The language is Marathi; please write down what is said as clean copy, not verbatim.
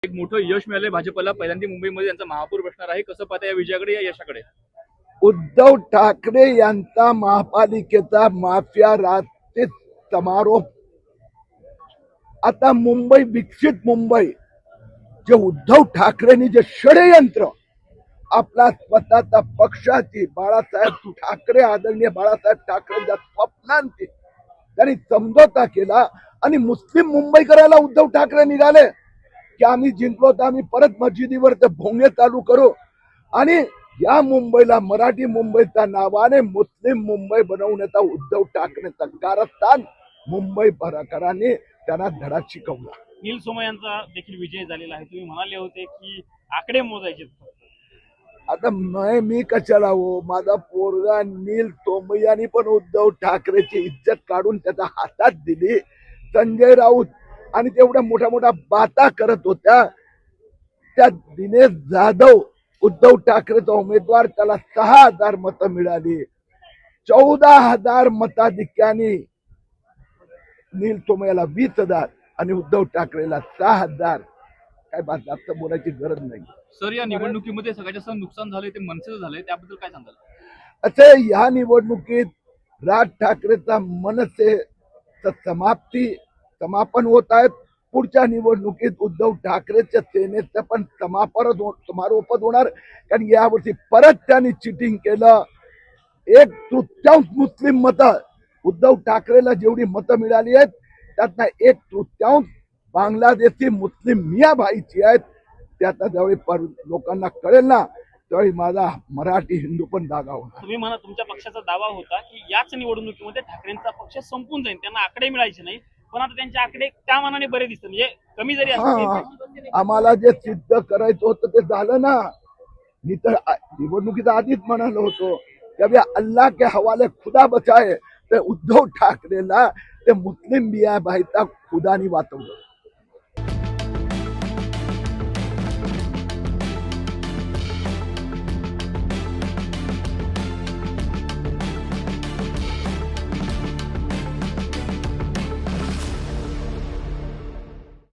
एक मोठं यश मिळालंय भाजपला, पहिल्यांदा मुंबईमध्ये त्यांचा महापौर बसणार आहे. कसं पाहता या विजयाकडे, या यशाकडे? उद्धव ठाकरे यांचा महापालिकेचा माफिया राजचे समारोप. आता मुंबई, विकसित मुंबई, जे उद्धव ठाकरेंनी जे षडयंत्र आपला स्वतःचा पक्षाची, बाळासाहेब ठाकरे, आदरणीय बाळासाहेब ठाकरेंच्या स्वप्नांची त्यांनी समझोता केला आणि मुस्लिम मुंबई करायला उद्धव ठाकरे निघाले की आम्ही जिंकलो तर आम्ही परत मस्जिदीवर ते भोंगे चालू करू आणि या मुंबईला, मराठी मुंबईच्या नावाने मुस्लिम मुंबई बनवण्याचा उद्धव ठाकरेंचा कारस्थान मुंबई पराकरांनी त्यांना धडा शिकवला. नील सोमय्या यांचा देखील विजय झालेला आहे. तुम्ही म्हणाले होते की आकडे मोजायचे. आता मी कशाला हो, माझा पोरगा नील सोमय्यानी पण उद्धव ठाकरेची इज्जत काढून त्याच्या हातात दिली. संजय राऊत आणि तेवढ्या मोठ्या मोठ्या बाता करत होत्या त्या दिनेश जाधव, उद्धव ठाकरेचा उमेदवार, त्याला 6,000 मतं मिळाली. 14,000 मताधिक्याने नील सोमय्याला 20,000 आणि उद्धव ठाकरेला 6,000. काय बात, जास्त बोलायची गरज नाही. सर, या निवडणुकीमध्ये सगळ्यात जास्त नुकसान झालंय ते मनसेचं झालंय, त्याबद्दल काय सांगाल? असे या निवडणुकीत राज ठाकरेचा मनसेचं समापन होत आहेत. पुढच्या निवडणुकीत उद्धव ठाकरेच्या सेनेचं पण समारोप होणार. कारण यावर्षी परत त्यांनी चिटिंग केलं. 1/3 मुस्लिम मतं, उद्धव ठाकरेला जेवढी मतं मिळाली आहेत त्यातनं 1/3 बांगलादेशी मुस्लिम मिया भाईची आहेत. ते आता ज्यावेळी लोकांना कळेल ना त्यावेळी माझा मराठी हिंदू पण जागा होणार. तुम्ही म्हणा, तुमच्या पक्षाचा दावा होता की याच निवडणुकीमध्ये ठाकरेंचा पक्ष संपून जाईल, त्यांना आकडे मिळायचे नाही, पण आता त्यांचे आकडे त्या मानाने बरे दिसतात, म्हणजे कमी जरी असतील. आम्हाला जे सिद्ध करायचं होतं ते झालं ना. मी तर निवडणुकीचा आधीच म्हणालो होतो त्यावेळी अल्लाह के हवाले खुदा बचाए, ते उद्धव ठाकरेला ते मुस्लिम मिया भाईचा खुदानी वाचवलं.